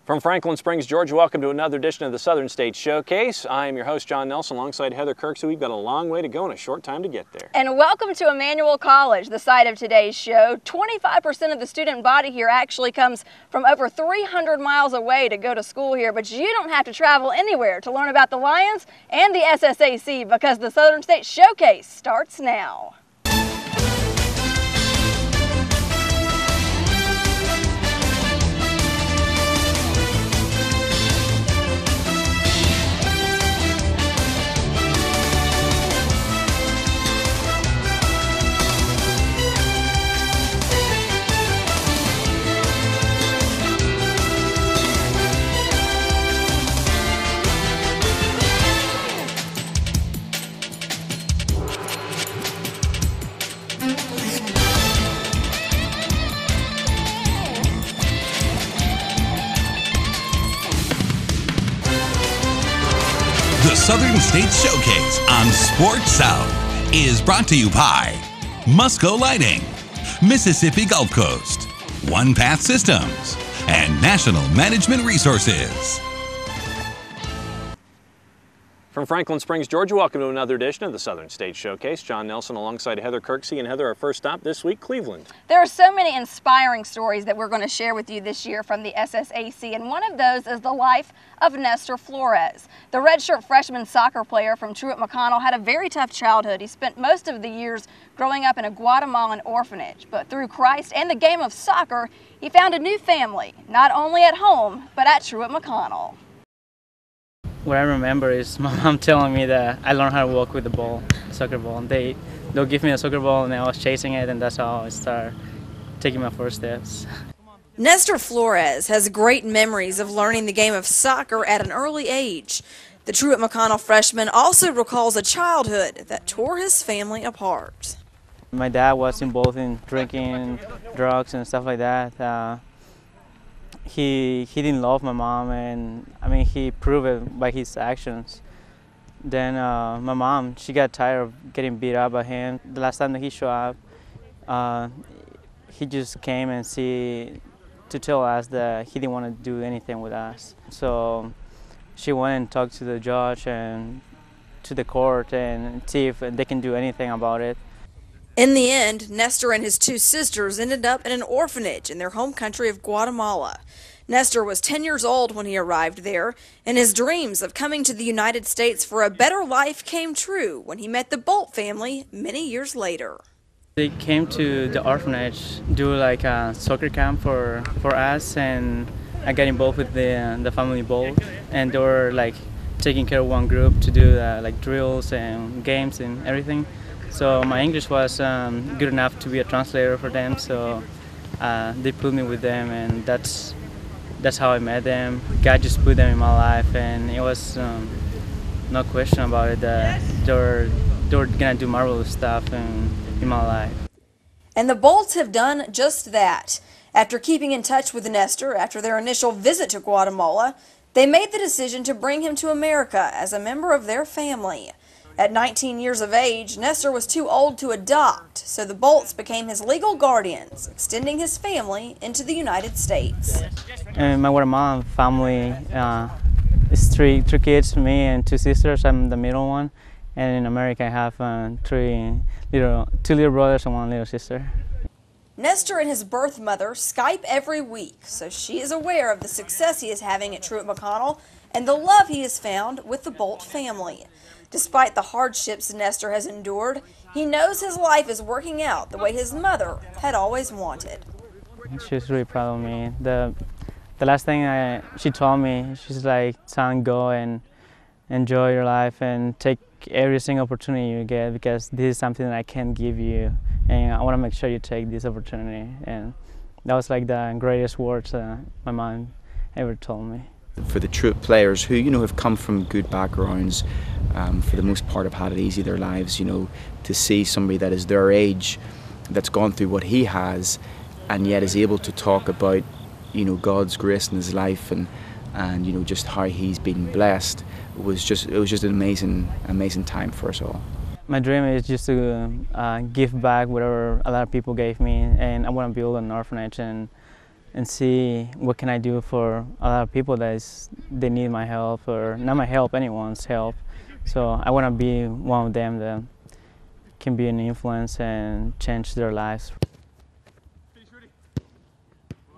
From Franklin Springs, Georgia, welcome to another edition of the Southern States Showcase. I am your host, John Nelson, alongside Heather Kirksey. We've got a long way to go and a short time to get there. And welcome to Emmanuel College, the site of today's show. 25% of the student body here actually comes from over 300 miles away to go to school here, but you don't have to travel anywhere to learn about the Lions and the SSAC because the Southern States Showcase starts now. The Southern States Showcase on Sports South is brought to you by Musco Lighting, Mississippi Gulf Coast, One Path Systems, and National Management Resources. From Franklin Springs, Georgia, welcome to another edition of the Southern States Showcase. John Nelson alongside Heather Kirksey. And Heather, our first stop this week, Cleveland. There are so many inspiring stories that we're going to share with you this year from the SSAC, and one of those is the life of Nestor Flores. The redshirt freshman soccer player from Truett-McConnell had a very tough childhood. He spent most of the years growing up in a Guatemalan orphanage, but through Christ and the game of soccer, he found a new family, not only at home, but at Truett-McConnell. What I remember is my mom telling me that I learned how to walk with the ball, soccer ball. They'll give me a soccer ball and I was chasing it, and that's how I started taking my first steps. Nestor Flores has great memories of learning the game of soccer at an early age. The Truett-McConnell freshman also recalls a childhood that tore his family apart. My dad was involved in drinking, drugs and stuff like that. He didn't love my mom, and I mean he proved it by his actions. Then my mom, she got tired of getting beat up by him. The last time that he showed up, he just came and to tell us that he didn't want to do anything with us. So she went and talked to the judge and to the court and see if they can do anything about it. In the end, Nestor and his two sisters ended up in an orphanage in their home country of Guatemala. Nestor was 10 years old when he arrived there, and his dreams of coming to the United States for a better life came true when he met the Bolt family many years later. They came to the orphanage, do like a soccer camp for us, and I got involved with the family Bolt, and they were like taking care of one group to do like drills and games and everything. So my English was good enough to be a translator for them, so they put me with them, and that's how I met them. God just put them in my life, and it was no question about it that they were gonna do marvelous stuff in my life. And the Bolts have done just that. After keeping in touch with Nestor after their initial visit to Guatemala, they made the decision to bring him to America as a member of their family. At 19 years of age, Nestor was too old to adopt, so the Bolts became his legal guardians, extending his family into the United States. And my Guatemalan family is three kids, me and two sisters. I'm the middle one. And in America, I have two little brothers and one little sister. Nestor and his birth mother Skype every week, so she is aware of the success he is having at Truett-McConnell and the love he has found with the Bolt family. Despite the hardships Nestor has endured, he knows his life is working out the way his mother had always wanted. She's really proud of me. The last thing she told me, she's like, son, go and enjoy your life and take every single opportunity you get, because this is something that I can give you, and I want to make sure you take this opportunity. And that was like the greatest words my mom ever told me. For the Truett players who, have come from good backgrounds, for the most part have had it easy their lives, to see somebody that is their age, that's gone through what he has, and yet is able to talk about, God's grace in his life and just how he's been blessed, it was just an amazing time for us all. My dream is just to give back whatever a lot of people gave me, and I want to build an orphanage and and see what can I do for a lot of people they need my help, or not my help, anyone's help. So I want to be one of them that can be an influence and change their lives.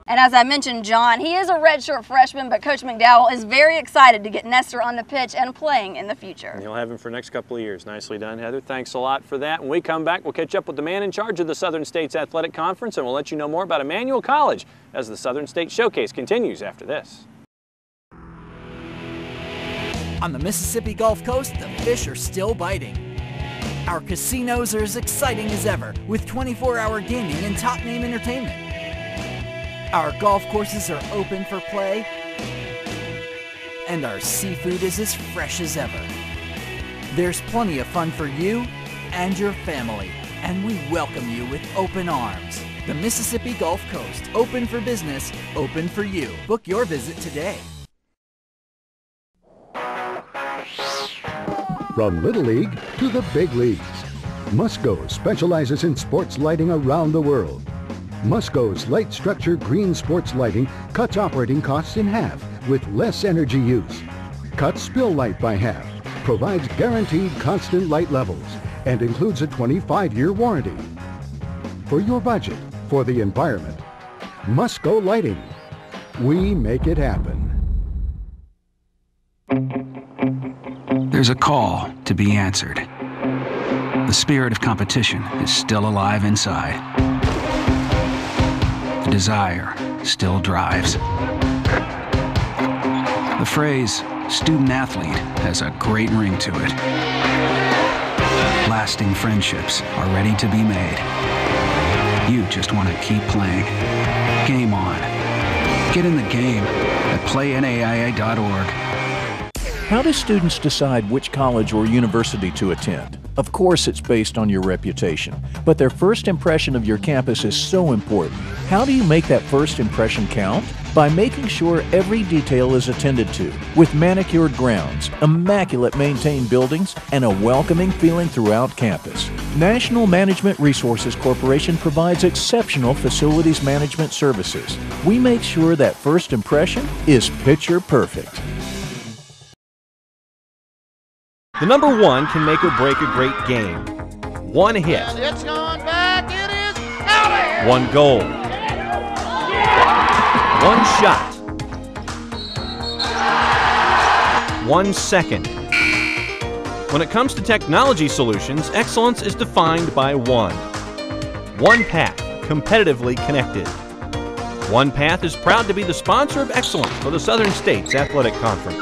And as I mentioned, John, he is a redshirt freshman, but Coach McDowell is very excited to get Nestor on the pitch and playing in the future. And you'll have him for the next couple of years. Nicely done, Heather. Thanks a lot for that. When we come back, we'll catch up with the man in charge of the Southern States Athletic Conference, and we'll let you know more about Emmanuel College as the Southern States Showcase continues after this. On the Mississippi Gulf Coast, the fish are still biting. Our casinos are as exciting as ever, with 24-hour gaming and top-name entertainment. Our golf courses are open for play, and our seafood is as fresh as ever. There's plenty of fun for you and your family, and we welcome you with open arms. The Mississippi Gulf Coast, open for business, open for you. Book your visit today. From Little League to the big leagues, Musco specializes in sports lighting around the world. Musco's light structure green sports lighting cuts operating costs in half with less energy use, cuts spill light by half, provides guaranteed constant light levels, and includes a 25-year warranty. For your budget, for the environment, Musco Lighting. We make it happen. There's a call to be answered. The spirit of competition is still alive inside. The desire still drives. The phrase student athlete has a great ring to it. Lasting friendships are ready to be made. You just want to keep playing. Game on. Get in the game at playnaia.org. How do students decide which college or university to attend? Of course, it's based on your reputation, but their first impression of your campus is so important. How do you make that first impression count? By making sure every detail is attended to, with manicured grounds, immaculate maintained buildings, and a welcoming feeling throughout campus. National Management Resources Corporation provides exceptional facilities management services. We make sure that first impression is picture perfect. The number one can make or break a great game. One hit. And it's going back. It is out of here. One goal. One shot. 1 second. When it comes to technology solutions, excellence is defined by one. One Path, competitively connected. One Path is proud to be the sponsor of excellence for the Southern States Athletic Conference.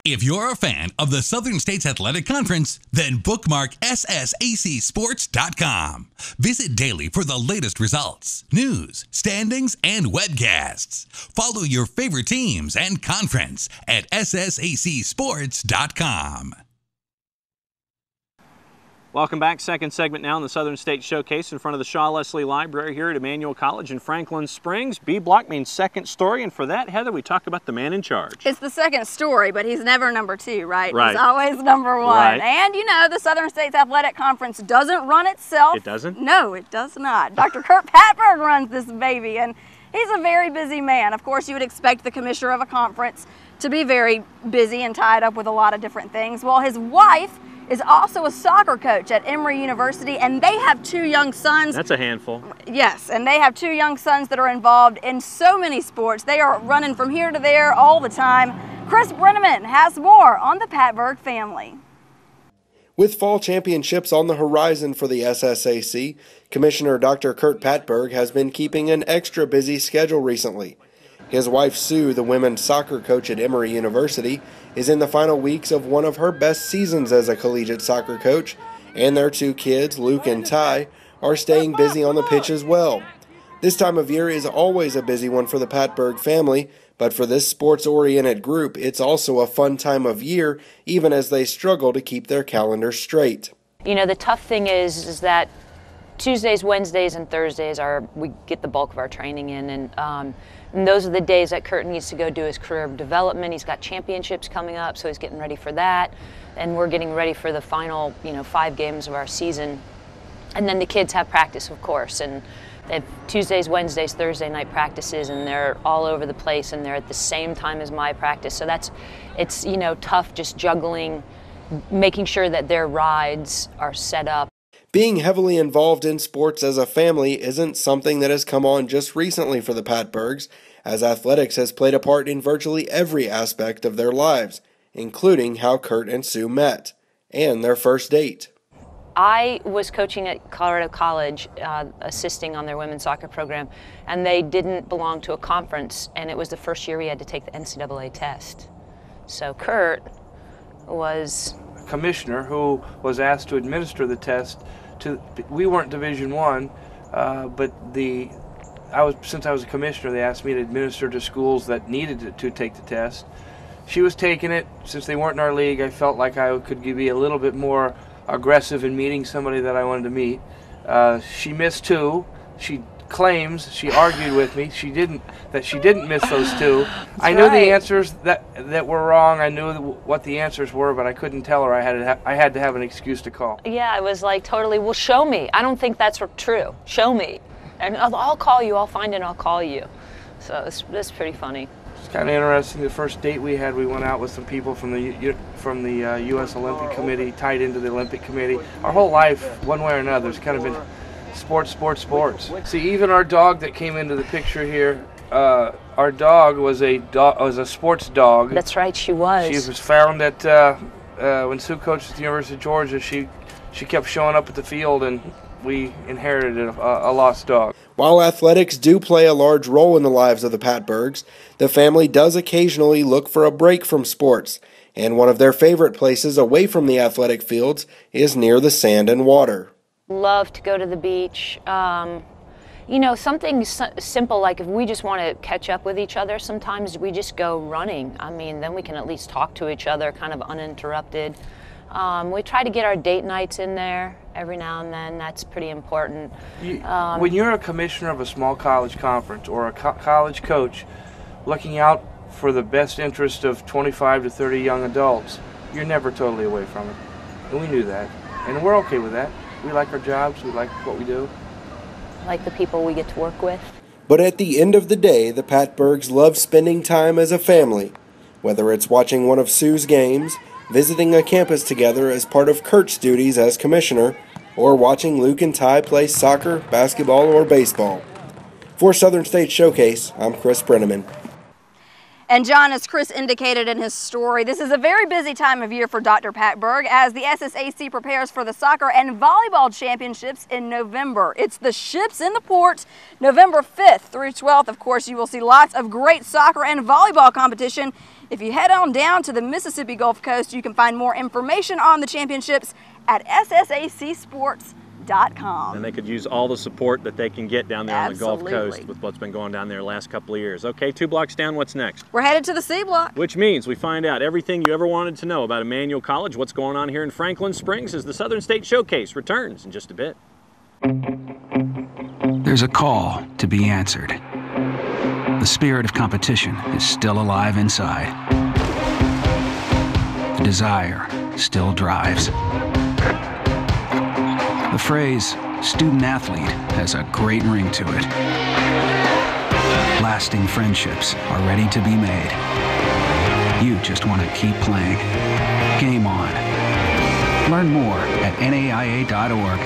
If you're a fan of the Southern States Athletic Conference, then bookmark SSACsports.com. Visit daily for the latest results, news, standings, and webcasts. Follow your favorite teams and conference at SSACsports.com. Welcome back. Second segment now in the Southern States Showcase in front of the Shaw Leslie Library here at Emmanuel College in Franklin Springs. B block means second story, and for that, Heather, we talk about the man in charge. It's the second story, but he's never number two, right? Right. He's always number one. Right. And you know, the Southern States Athletic Conference doesn't run itself. It doesn't? No, it does not. Dr. Kurt Patberg runs this baby, and he's a very busy man. Of course, you would expect the commissioner of a conference to be very busy and tied up with a lot of different things. Well, his wife is also a soccer coach at Emory University, and they have 2 young sons. That's a handful. Yes, and they have 2 young sons that are involved in so many sports. They are running from here to there all the time. Chris Brenneman has more on the Patberg family. With fall championships on the horizon for the SSAC, Commissioner Dr. Kurt Patberg has been keeping an extra busy schedule recently. His wife Sue, the women's soccer coach at Emory University, is in the final weeks of one of her best seasons as a collegiate soccer coach, and their 2 kids, Luke and Ty, are staying busy on the pitch as well. This time of year is always a busy one for the Patberg family, but for this sports-oriented group, it's also a fun time of year, even as they struggle to keep their calendars straight. You know, the tough thing is that Tuesdays, Wednesdays, and Thursdays we get the bulk of our training in, and those are the days that Kurt needs to go do his career development. He's got championships coming up, so he's getting ready for that, and we're getting ready for the final, 5 games of our season. And then the kids have practice, of course, and They have Tuesdays, Wednesdays, Thursday night practices, and they're all over the place, and they're at the same time as my practice. So it's you know, tough just juggling, making sure that their rides are set up. Being heavily involved in sports as a family isn't something that has come on just recently for the Patbergs, as athletics has played a part in virtually every aspect of their lives, including how Kurt and Sue met, and their first date. I was coaching at Colorado College, assisting on their women's soccer program, and they didn't belong to a conference, and it was the first year we had to take the NCAA test. So Kurt was a commissioner who was asked to administer the test. We weren't Division I, but since I was a commissioner, they asked me to administer to schools that needed to take the test. She was taking it. Since they weren't in our league, I felt like I could be a little bit more aggressive in meeting somebody that I wanted to meet. She missed two. She claims, she argued with me, she didn't miss those two. I knew the answers that were wrong. I knew what the answers were, but I couldn't tell her. I had to have an excuse to call. Yeah, I was like, totally, well, show me. I don't think that's true. Show me. And I'll call you, I'll find it, and I'll call you. So it's pretty funny. It's kind of interesting. The first date we had, we went out with some people from the U.S. Olympic Committee, tied into the Olympic Committee. Our whole life, one way or another, has kind of been sports. See, even our dog that came into the picture here, our dog was a sports dog. That's right, she was. She was found at when Sue coached at the University of Georgia. She kept showing up at the field, and we inherited a lost dog. While athletics do play a large role in the lives of the Patbergs, the family does occasionally look for a break from sports, and one of their favorite places away from the athletic fields is near the sand and water. Love to go to the beach. You know, something simple like if we just want to catch up with each other, sometimes we just go running. I mean, then we can at least talk to each other kind of uninterrupted. We try to get our date nights in there every now and then. That's pretty important. When you're a commissioner of a small college conference or a college coach looking out for the best interest of 25 to 30 young adults, you're never totally away from it. And we knew that. And we're okay with that. We like our jobs. We like what we do. Like the people we get to work with. But at the end of the day, the Patbergs love spending time as a family, whether it's watching one of Sue's games, visiting a campus together as part of Kurt's duties as commissioner, or watching Luke and Ty play soccer, basketball, or baseball. For Southern State Showcase, I'm Chris Brenneman. And John, as Chris indicated in his story, this is a very busy time of year for Dr. Patberg as the SSAC prepares for the soccer and volleyball championships in November. It's the Ships in the Port, November 5th through 12th. Of course, you will see lots of great soccer and volleyball competition. If you head on down to the Mississippi Gulf Coast, you can find more information on the championships at ssacsports.com. And they could use all the support that they can get down there on the Gulf Coast with what's been going down there the last couple of years. Okay, 2 blocks down, what's next? We're headed to the C block. Which means we find out everything you ever wanted to know about Emmanuel College, what's going on here in Franklin Springs as the Southern State Showcase returns in just a bit. There's a call to be answered. The spirit of competition is still alive inside. The desire still drives. The phrase student athlete has a great ring to it. Lasting friendships are ready to be made. You just want to keep playing. Game on. Learn more at naia.org.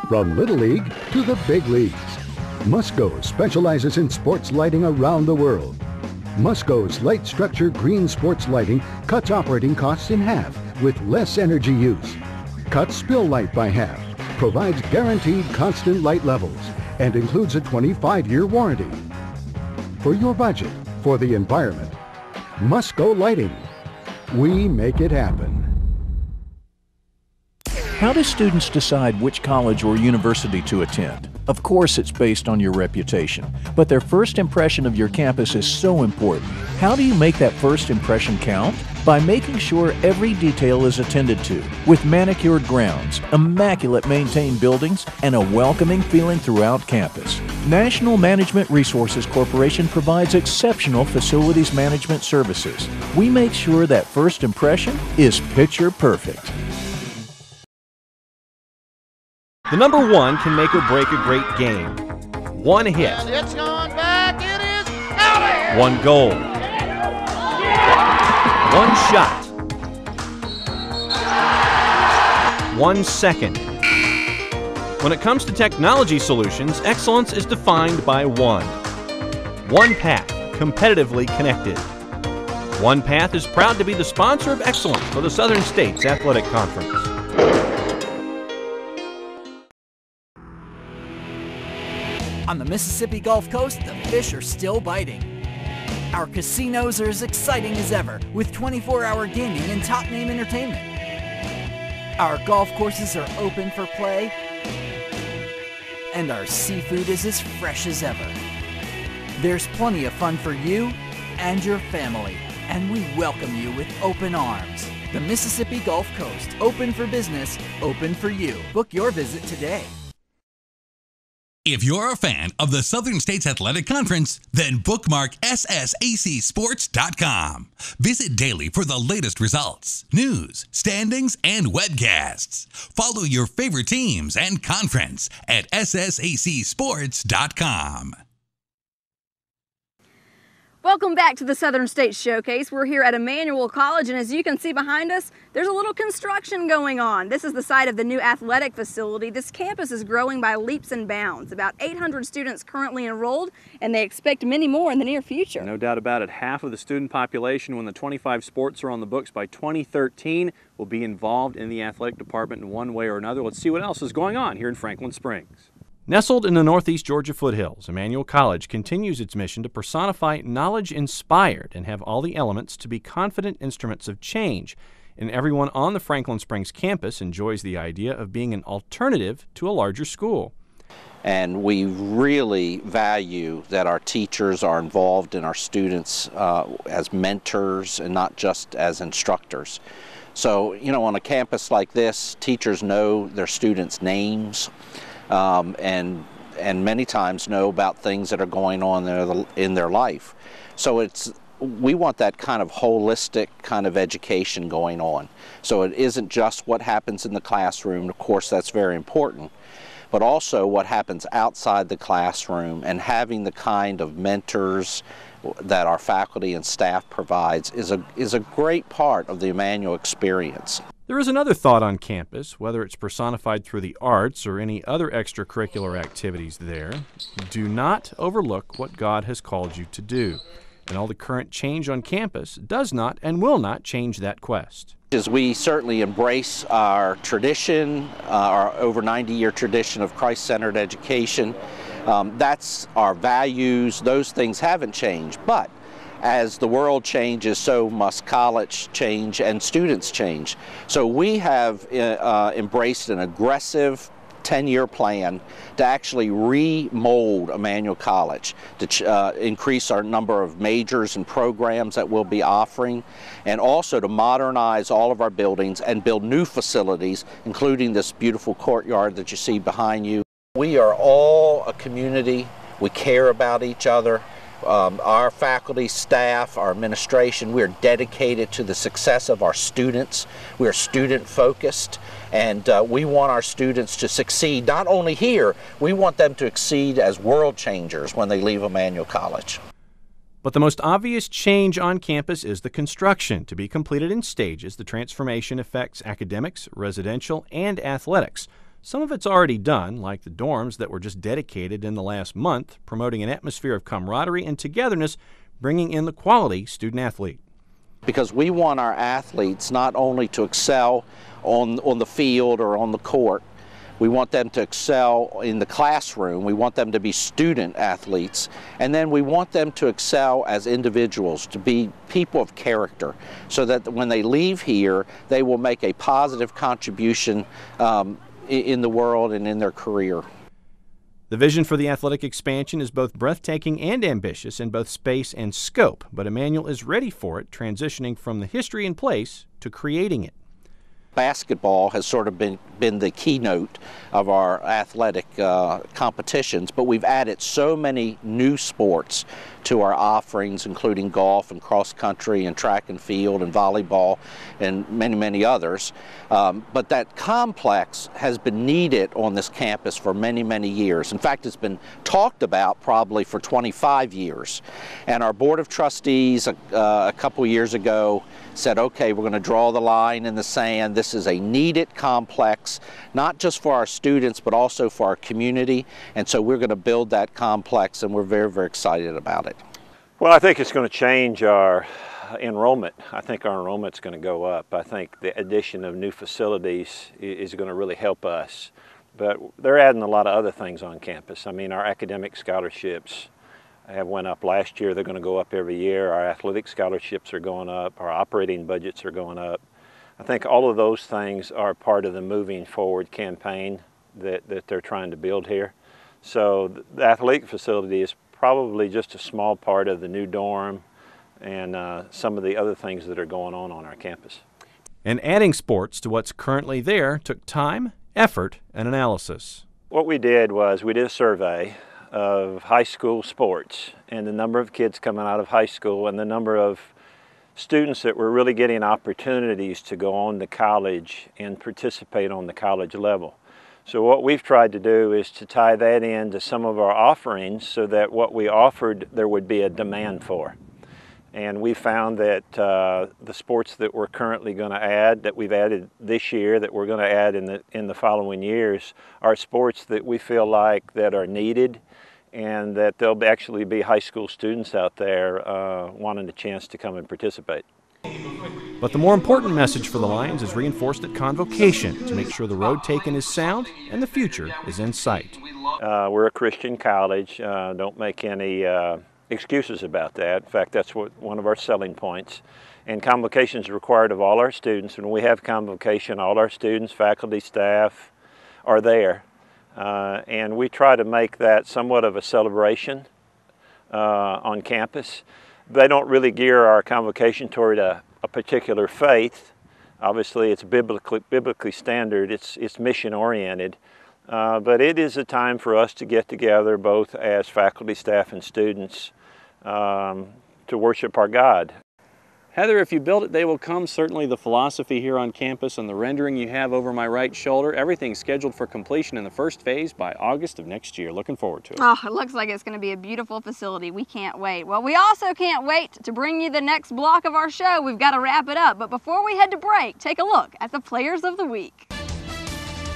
From Little League to the big leagues, Musco specializes in sports lighting around the world. Musco's light structure green sports lighting cuts operating costs in half with less energy use, cuts spill light by half, provides guaranteed constant light levels, and includes a 25-year warranty. For your budget, for the environment, Musco Lighting. We make it happen. How do students decide which college or university to attend? Of course, it's based on your reputation, but their first impression of your campus is so important. How do you make that first impression count? By making sure every detail is attended to, with manicured grounds, immaculate maintained buildings, and a welcoming feeling throughout campus. National Management Resources Corporation provides exceptional facilities management services. We make sure that first impression is picture perfect. The number one can make or break a great game. One hit. And it's going back. It is out of here. One goal. One shot. 1 second. When it comes to technology solutions, excellence is defined by one. One Path, competitively connected. One Path is proud to be the sponsor of excellence for the Southern States Athletic Conference. On the Mississippi Gulf Coast, the fish are still biting. Our casinos are as exciting as ever, with 24-hour gaming and top-name entertainment. Our golf courses are open for play, and our seafood is as fresh as ever. There's plenty of fun for you and your family, and we welcome you with open arms. The Mississippi Gulf Coast, open for business, open for you. Book your visit today. If you're a fan of the Southern States Athletic Conference, then bookmark SSACsports.com. Visit daily for the latest results, news, standings, and webcasts. Follow your favorite teams and conference at SSACsports.com. Welcome back to the Southern States Showcase. We're here at Emmanuel College, and as you can see behind us, there's a little construction going on. This is the site of the new athletic facility. This campus is growing by leaps and bounds. About 800 students currently enrolled, and they expect many more in the near future. No doubt about it. Half of the student population, when the 25 sports are on the books by 2013, will be involved in the athletic department in one way or another. Let's see what else is going on here in Franklin Springs. Nestled in the Northeast Georgia foothills, Emmanuel College continues its mission to personify knowledge inspired and have all the elements to be confident instruments of change. And everyone on the Franklin Springs campus enjoys the idea of being an alternative to a larger school. And we really value that our teachers are involved in our students as mentors and not just as instructors. So, you know, on a campus like this, teachers know their students' names. And many times know about things that are going on in their life. So we want that kind of holistic kind of education going on. So it isn't just what happens in the classroom, of course that's very important, but also what happens outside the classroom, and having the kind of mentors that our faculty and staff provides is a great part of the Emmanuel experience. There is another thought on campus, whether it's personified through the arts or any other extracurricular activities there. Do not overlook what God has called you to do. And all the current change on campus does not and will not change that quest. As we certainly embrace our tradition, our over 90-year tradition of Christ-centered education, that's our values. Those things haven't changed, but as the world changes, so must college change and students change. So we have embraced an aggressive 10-year plan to actually remold Emmanuel College, to increase our number of majors and programs that we'll be offering, and also to modernize all of our buildings and build new facilities, including this beautiful courtyard that you see behind you. We are all a community. We care about each other. Our faculty, staff, our administration, we are dedicated to the success of our students. We are student focused, and we want our students to succeed not only here, we want them to exceed as world changers when they leave Emmanuel College. But the most obvious change on campus is the construction. To be completed in stages, the transformation affects academics, residential, and athletics. Some of it's already done, like the dorms that were just dedicated in the last month, promoting an atmosphere of camaraderie and togetherness, bringing in the quality student-athlete. Because we want our athletes not only to excel on the field or on the court, we want them to excel in the classroom, we want them to be student athletes, and then we want them to excel as individuals, to be people of character, so that when they leave here, they will make a positive contribution in the world and in their career. The vision for the athletic expansion is both breathtaking and ambitious in both space and scope, but Emmanuel is ready for it, transitioning from the history in place to creating it. basketball has sort of been the keynote of our athletic competitions, but we've added so many new sports to our offerings, including golf and cross country and track and field and volleyball and many, many others. But that complex has been needed on this campus for many, many years. In fact, it's been talked about probably for 25 years. And our Board of Trustees a couple years ago said, okay, we're going to draw the line in the sand. This is a needed complex, not just for our students, but also for our community. And so we're going to build that complex, and we're very, very excited about it. Well, I think it's going to change our enrollment. I think our enrollment's going to go up. I think the addition of new facilities is going to really help us. But they're adding a lot of other things on campus. I mean, our academic scholarships have went up last year. They're going to go up every year. Our athletic scholarships are going up. Our operating budgets are going up. I think all of those things are part of the moving forward campaign that they're trying to build here. So the athletic facility is probably just a small part of the new dorm and some of the other things that are going on our campus. And adding sports to what's currently there took time, effort, and analysis. What we did was we did a survey of high school sports and the number of kids coming out of high school and the number of students that were really getting opportunities to go on to college and participate on the college level. So what we've tried to do is to tie that into some of our offerings so that what we offered there would be a demand for. And we found that the sports that we're currently going to add, that we've added this year, that we're going to add in the following years, are sports that we feel like that are needed, and that there'll actually be high school students out there wanting a chance to come and participate. But the more important message for the Lions is reinforced at Convocation to make sure the road taken is sound and the future is in sight. We're a Christian college. Don't make any excuses about that. In fact, that's one of our selling points. And Convocation is required of all our students. When we have Convocation, all our students, faculty, staff are there. And we try to make that somewhat of a celebration on campus. They don't really gear our Convocation toward a particular faith. Obviously, it's biblically standard. It's mission oriented. But it is a time for us to get together, both as faculty, staff, and students, to worship our God. Heather, if you build it, they will come. Certainly the philosophy here on campus and the rendering you have over my right shoulder, everything's scheduled for completion in the first phase by August of next year. Looking forward to it. Oh, it looks like it's going to be a beautiful facility. We can't wait. Well, we also can't wait to bring you the next block of our show. We've got to wrap it up. But before we head to break, take a look at the Players of the Week.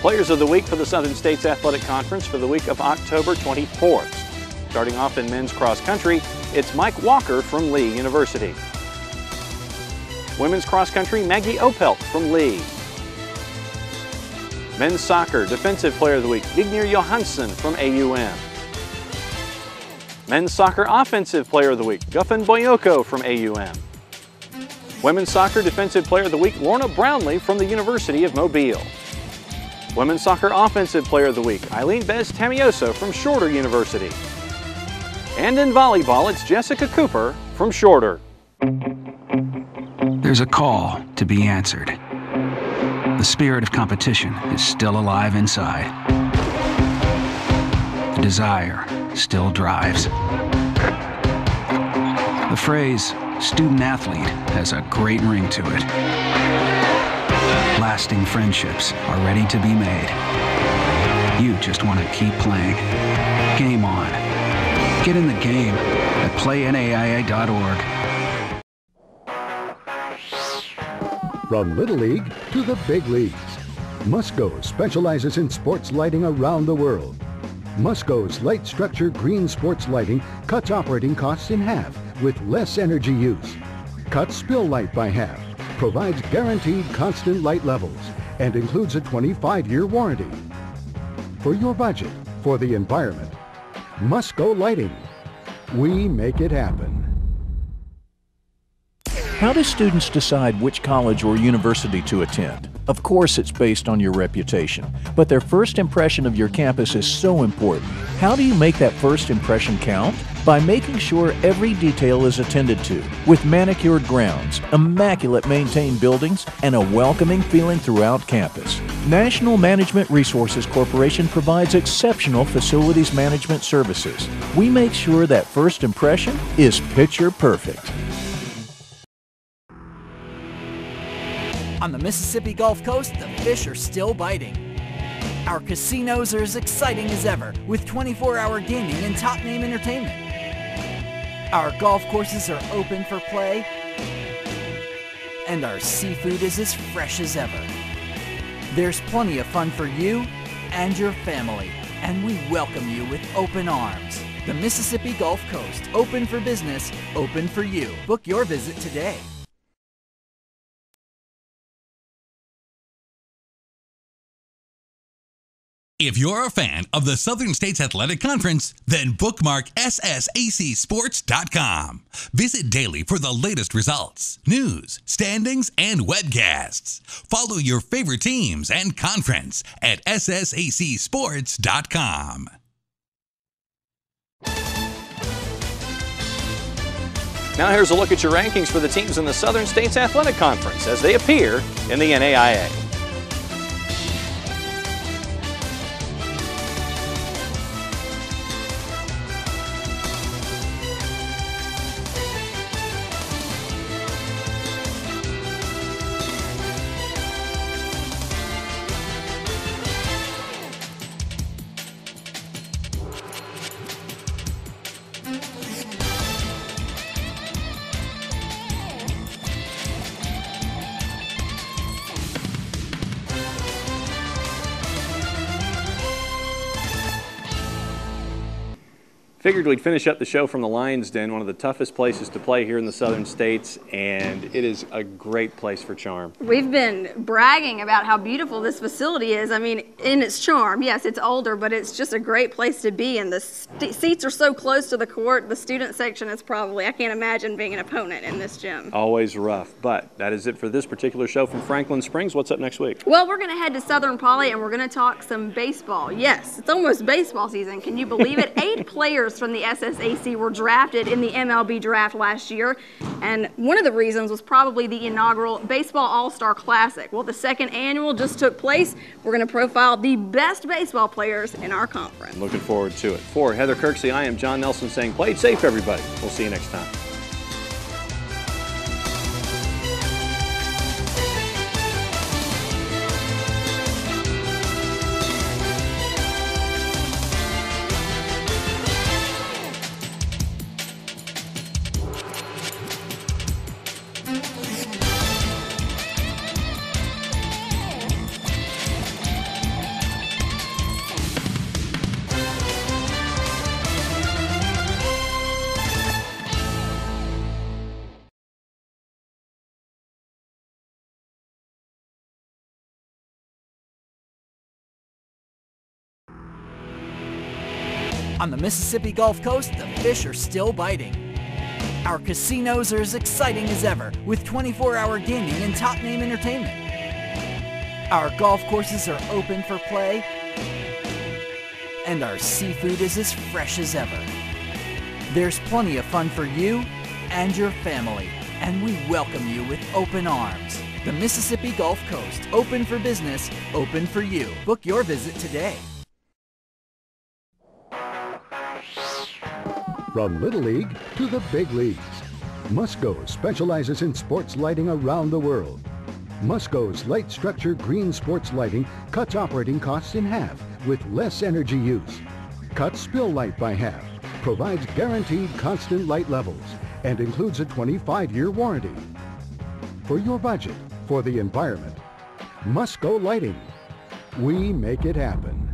Players of the Week for the Southern States Athletic Conference for the week of October 24th. Starting off in men's cross country, it's Mike Walker from Lee University. Women's cross country, Maggie Opelt from Lee. Men's soccer, Defensive Player of the Week, Vignir Johansson from AUM. Men's soccer Offensive Player of the Week, Guffin Boyoko from AUM. Women's soccer Defensive Player of the Week, Lorna Brownlee from the University of Mobile. Women's soccer Offensive Player of the Week, Eileen Bez Tamioso from Shorter University. And in volleyball, it's Jessica Cooper from Shorter. There's a call to be answered. The spirit of competition is still alive inside. The desire still drives. The phrase student athlete has a great ring to it. Lasting friendships are ready to be made. You just want to keep playing. Game on. Get in the game at playnaia.org. From Little League to the big leagues, Musco specializes in sports lighting around the world. Musco's light structure green sports lighting cuts operating costs in half with less energy use, cuts spill light by half, provides guaranteed constant light levels, and includes a 25-year warranty. For your budget, for the environment, Musco Lighting. We make it happen. How do students decide which college or university to attend? Of course, it's based on your reputation, but their first impression of your campus is so important. How do you make that first impression count? By making sure every detail is attended to, with manicured grounds, immaculate maintained buildings, and a welcoming feeling throughout campus. National Management Resources Corporation provides exceptional facilities management services. We make sure that first impression is picture perfect. On the Mississippi Gulf Coast, the fish are still biting. Our casinos are as exciting as ever, with 24-hour gaming and top-name entertainment. Our golf courses are open for play, and our seafood is as fresh as ever. There's plenty of fun for you and your family, and we welcome you with open arms. The Mississippi Gulf Coast, open for business, open for you. Book your visit today. If you're a fan of the Southern States Athletic Conference, then bookmark SSACsports.com. Visit daily for the latest results, news, standings, and webcasts. Follow your favorite teams and conference at SSACsports.com. Now here's a look at your rankings for the teams in the Southern States Athletic Conference as they appear in the NAIA. Figured we'd finish up the show from the Lions Den, one of the toughest places to play here in the Southern States, and it is a great place for charm. We've been bragging about how beautiful this facility is. I mean, in its charm, yes, it's older, but it's just a great place to be, and the seats are so close to the court. The student section is probably, I can't imagine being an opponent in this gym. Always rough, but that is it for this particular show from Franklin Springs. What's up next week? Well, we're going to head to Southern Poly, and we're going to talk some baseball. Yes, it's almost baseball season. Can you believe it? 8 players from the SSAC were drafted in the MLB draft last year, and one of the reasons was probably the inaugural Baseball All-Star Classic. Well, the second annual just took place. We're going to profile the best baseball players in our conference. Looking forward to it. For Heather Kirksey, I am John Nelson saying play it safe, everybody. We'll see you next time. On the Mississippi Gulf Coast, the fish are still biting. Our casinos are as exciting as ever, with 24-hour gaming and top-name entertainment. Our golf courses are open for play, and our seafood is as fresh as ever. There's plenty of fun for you and your family, and we welcome you with open arms. The Mississippi Gulf Coast, open for business, open for you. Book your visit today. From Little League to the big leagues, Musco specializes in sports lighting around the world. Musco's light structure green sports lighting cuts operating costs in half with less energy use, cuts spill light by half, provides guaranteed constant light levels, and includes a 25-year warranty. For your budget, for the environment, Musco Lighting. We make it happen.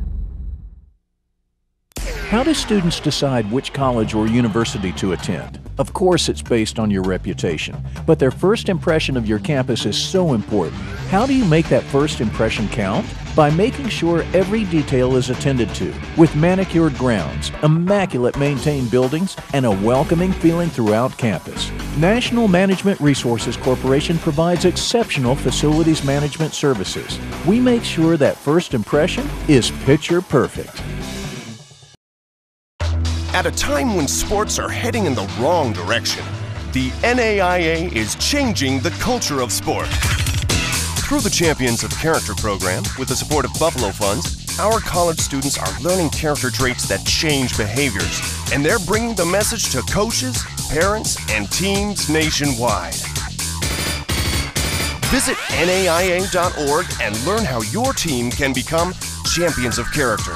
How do students decide which college or university to attend? Of course, it's based on your reputation, but their first impression of your campus is so important. How do you make that first impression count? by making sure every detail is attended to, with manicured grounds, immaculate maintained buildings, and a welcoming feeling throughout campus. National Management Resources Corporation provides exceptional facilities management services. We make sure that first impression is picture perfect. At a time when sports are heading in the wrong direction, the NAIA is changing the culture of sport. Through the Champions of Character program, with the support of Buffalo Funds, our college students are learning character traits that change behaviors, and they're bringing the message to coaches, parents, and teams nationwide. Visit NAIA.org and learn how your team can become champions of character.